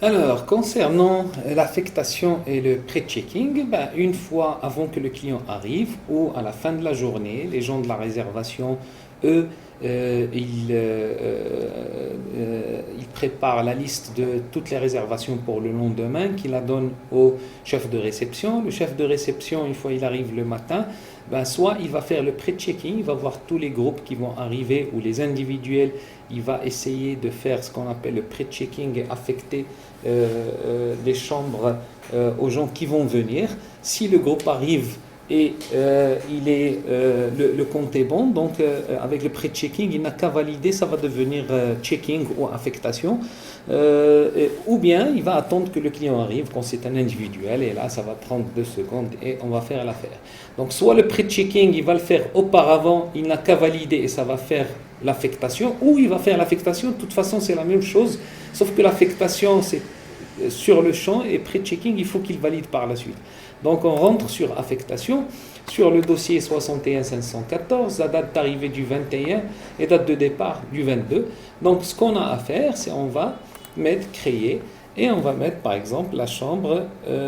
Alors, concernant l'affectation et le pré-checking, ben, une fois avant que le client arrive ou à la fin de la journée, les gens de la réservation, eux, ils préparent la liste de toutes les réservations pour le lendemain, qu'ils la donnent au chef de réception. Le chef de réception, une fois il arrive le matin, ben, soit il va faire le pré-checking, il va voir tous les groupes qui vont arriver ou les individuels, il va essayer de faire ce qu'on appelle le pré-checking et affecter des chambres aux gens qui vont venir. Si le groupe arrive et le compte est bon, donc avec le pré-checking, il n'a qu'à valider, ça va devenir checking ou affectation. Ou bien il va attendre que le client arrive quand c'est un individuel et là ça va prendre 2 secondes et on va faire l'affaire. Donc soit le pré-checking il va le faire auparavant, il n'a qu'à valider et ça va faire l'affectation, ou il va faire l'affectation, de toute façon c'est la même chose, sauf que l'affectation c'est sur le champ et pré-checking il faut qu'il valide par la suite. Donc on rentre sur affectation, sur le dossier 61 514, la date d'arrivée du 21 et date de départ du 22. Donc ce qu'on a à faire, c'est on va mettre créer et on va mettre par exemple la chambre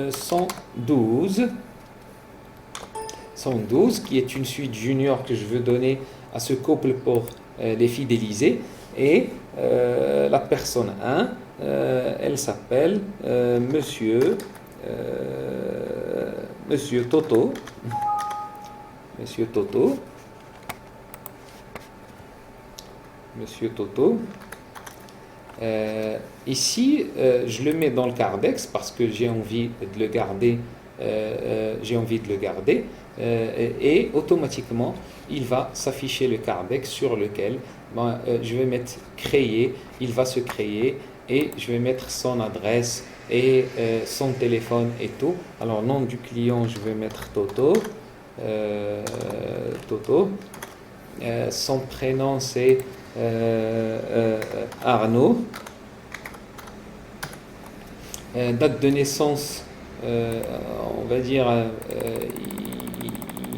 112, 112 qui est une suite junior que je veux donner à ce couple pour les fidéliser. Et la personne 1, elle s'appelle Monsieur Toto. Monsieur Toto. Monsieur Toto. Ici, je le mets dans le Cardex parce que j'ai envie de le garder. Et automatiquement, il va s'afficher le Cardex sur lequel je vais mettre créer. Il va se créer et je vais mettre son adresse et son téléphone et tout. Alors, nom du client, je vais mettre Toto. Toto. Son prénom, c'est Arnaud. Date de naissance, on va dire,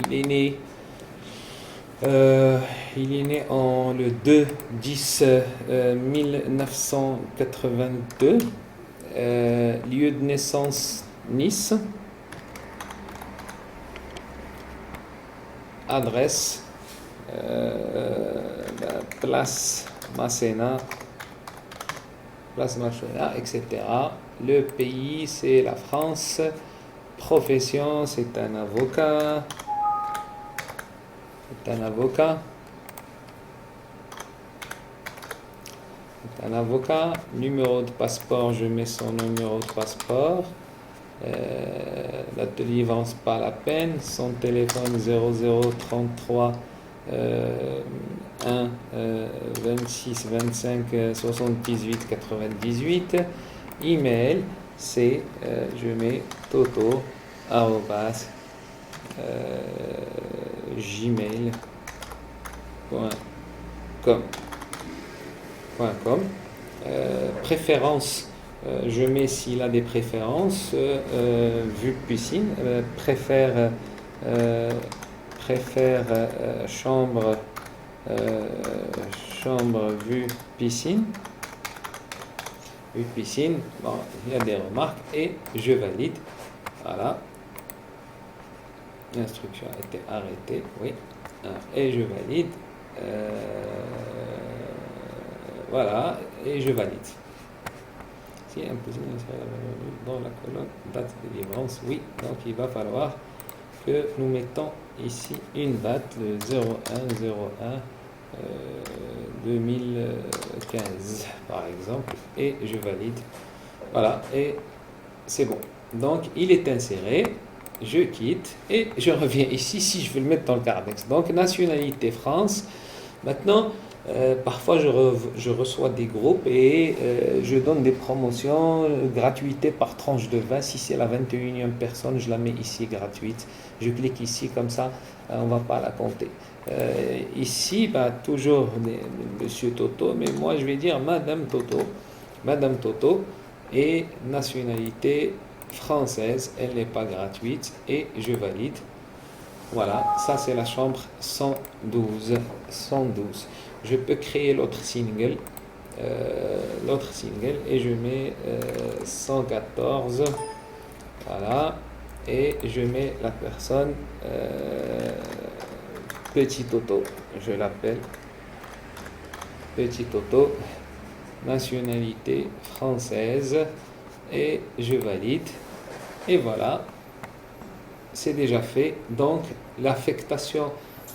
il est né. Il est né en le 2-10 1982. Lieu de naissance Nice. Adresse Place Masséna, etc. Le pays, c'est la France. Profession, c'est un avocat. C'est un avocat. C'est un avocat. Numéro de passeport, je mets son numéro de passeport. Date de délivrance, pas la peine. Son téléphone 0033 1 26 25 78 98. Email, c'est je mets toto gmail.com. Préférence, je mets s'il a des préférences. Vue piscine, préfère chambre vue piscine. Vue piscine, bon, il y a des remarques et je valide. Voilà. L'instruction a été arrêtée, oui. Et je valide. Voilà, et je valide. Si imposé dans la colonne date de délivrance, oui. Donc il va falloir que nous mettons ici une date, le 01/01 2015 par exemple, et je valide. Voilà, et c'est bon. Donc il est inséré, je quitte et je reviens ici si je veux le mettre dans le Cardex. Donc nationalité France. Maintenant, parfois je reçois des groupes et je donne des promotions, gratuité par tranche de 20. Si c'est la 21e personne, je la mets ici gratuite. Je clique ici comme ça, on ne va pas la compter. Ici, toujours Monsieur Toto, mais moi je vais dire Madame Toto. Madame Toto et nationalité française, elle n'est pas gratuite et je valide. Voilà, ça c'est la chambre 112. Je peux créer l'autre single l'autre single et je mets 114, voilà, et je mets la personne Petit Toto, je l'appelle Petit Toto, nationalité française, et je valide, et voilà, c'est déjà fait. Donc l'affectation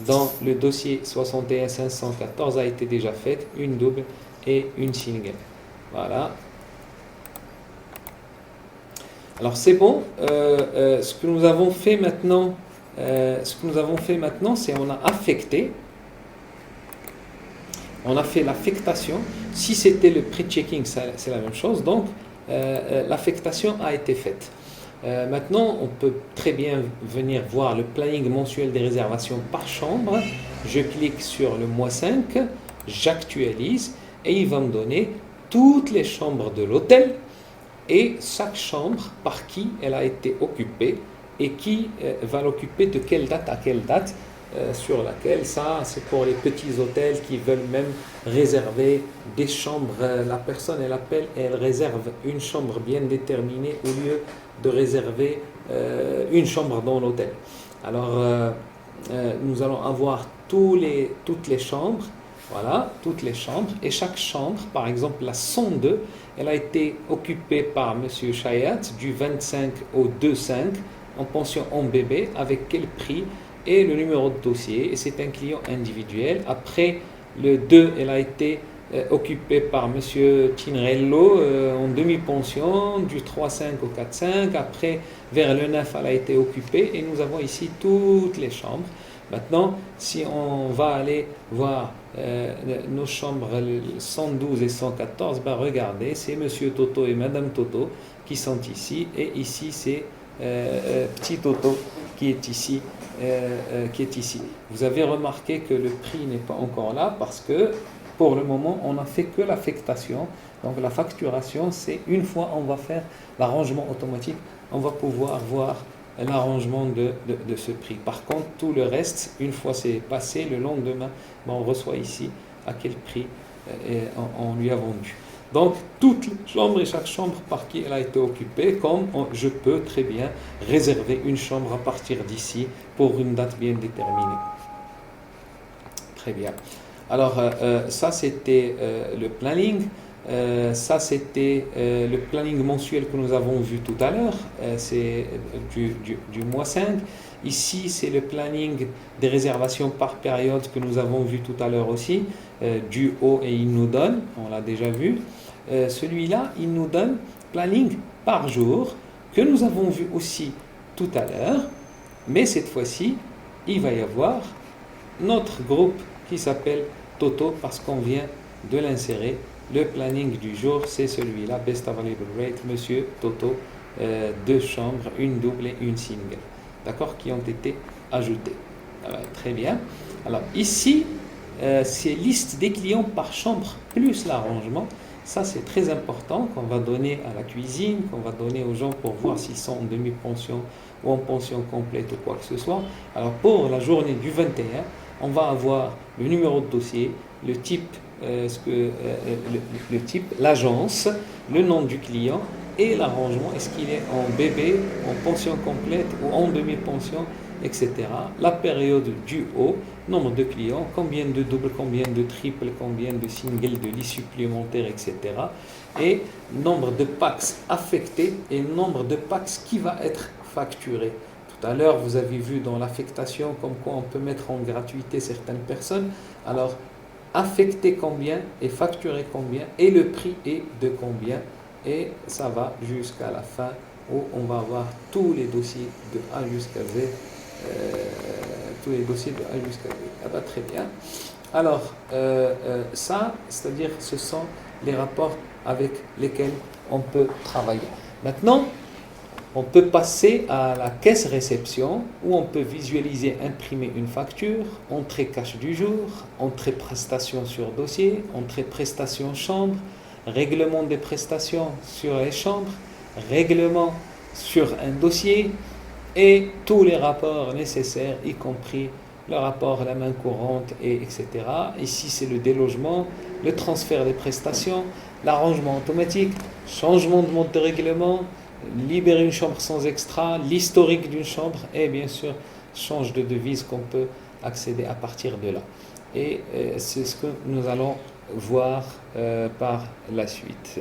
dans le dossier 61514 a été déjà faite, une double et une single. Voilà. Alors c'est bon. Ce que nous avons fait maintenant, c'est on a affecté. On a fait l'affectation. Si c'était le pre-checking, c'est la même chose. Donc l'affectation a été faite. Maintenant, on peut très bien venir voir le planning mensuel des réservations par chambre. Je clique sur le mois 5, j'actualise et il va me donner toutes les chambres de l'hôtel et chaque chambre par qui elle a été occupée et qui va l'occuper de quelle date à quelle date, sur laquelle ça c'est pour les petits hôtels qui veulent même réserver des chambres. La personne elle appelle et elle réserve une chambre bien déterminée au lieu de réserver une chambre dans l'hôtel. Alors nous allons avoir toutes les chambres, voilà, toutes les chambres, et chaque chambre, par exemple la 102, elle a été occupée par Monsieur Chayat du 25 au 2-5 en pension en bébé, avec quel prix et le numéro de dossier, et c'est un client individuel. Après le 2, elle a été occupée par Monsieur Tinrello en demi-pension du 3-5 au 4-5. Après, vers le 9, elle a été occupée et nous avons ici toutes les chambres. Maintenant, si on va aller voir nos chambres 112 et 114, ben regardez, c'est Monsieur Toto et Madame Toto qui sont ici, et ici c'est Petit Toto qui est ici. Vous avez remarqué que le prix n'est pas encore là parce que pour le moment on n'a fait que l'affectation. Donc la facturation, c'est une fois on va faire l'arrangement automatique, on va pouvoir voir l'arrangement de ce prix. Par contre, tout le reste, une fois c'est passé, le lendemain, on reçoit ici à quel prix on lui a vendu. Donc, toutes les chambres et chaque chambre par qui elle a été occupée, comme je peux très bien réserver une chambre à partir d'ici pour une date bien déterminée. Très bien. Alors, ça c'était le planning. Ça c'était le planning mensuel que nous avons vu tout à l'heure, c'est du mois 5. Ici c'est le planning des réservations par période que nous avons vu tout à l'heure aussi, du haut, et il nous donne, on l'a déjà vu, celui-là il nous donne planning par jour que nous avons vu aussi tout à l'heure, mais cette fois-ci il va y avoir notre groupe qui s'appelle Toto parce qu'on vient de l'insérer. Le planning du jour, c'est celui-là, Best Available Rate, Monsieur Toto, 2 chambres, une double et une single, d'accord, qui ont été ajoutées. Alors, très bien. Alors ici, c'est liste des clients par chambre plus l'arrangement. Ça, c'est très important qu'on va donner à la cuisine, qu'on va donner aux gens pour voir s'ils sont en demi-pension ou en pension complète ou quoi que ce soit. Alors pour la journée du 21, on va avoir le numéro de dossier, le type, le type, l'agence, le nom du client et l'arrangement. Est-ce qu'il est en bébé, en pension complète ou en demi-pension, etc. La période du haut, nombre de clients, combien de doubles, combien de triples, combien de singles, de lits supplémentaires, etc. Et nombre de packs affectés et nombre de packs qui va être facturé. Tout à l'heure, vous avez vu dans l'affectation comme quoi on peut mettre en gratuité certaines personnes. Alors, affecter combien et facturer combien et le prix est de combien, et ça va jusqu'à la fin où on va avoir tous les dossiers de A jusqu'à Z. Tous les dossiers de A jusqu'à Z. Ah bah, très bien. Alors, ça, c'est-à-dire ce sont les rapports avec lesquels on peut travailler. Maintenant, on peut passer à la caisse réception où on peut visualiser, imprimer une facture, entrée cash du jour, entrée prestation sur dossier, entrée prestation chambre, règlement des prestations sur les chambres, règlement sur un dossier et tous les rapports nécessaires, y compris le rapport, la main courante, etc. Ici, c'est le délogement, le transfert des prestations, l'arrangement automatique, changement de mode de règlement, libérer une chambre sans extra, l'historique d'une chambre et bien sûr, change de devise qu'on peut accéder à partir de là. Et c'est ce que nous allons voir par la suite.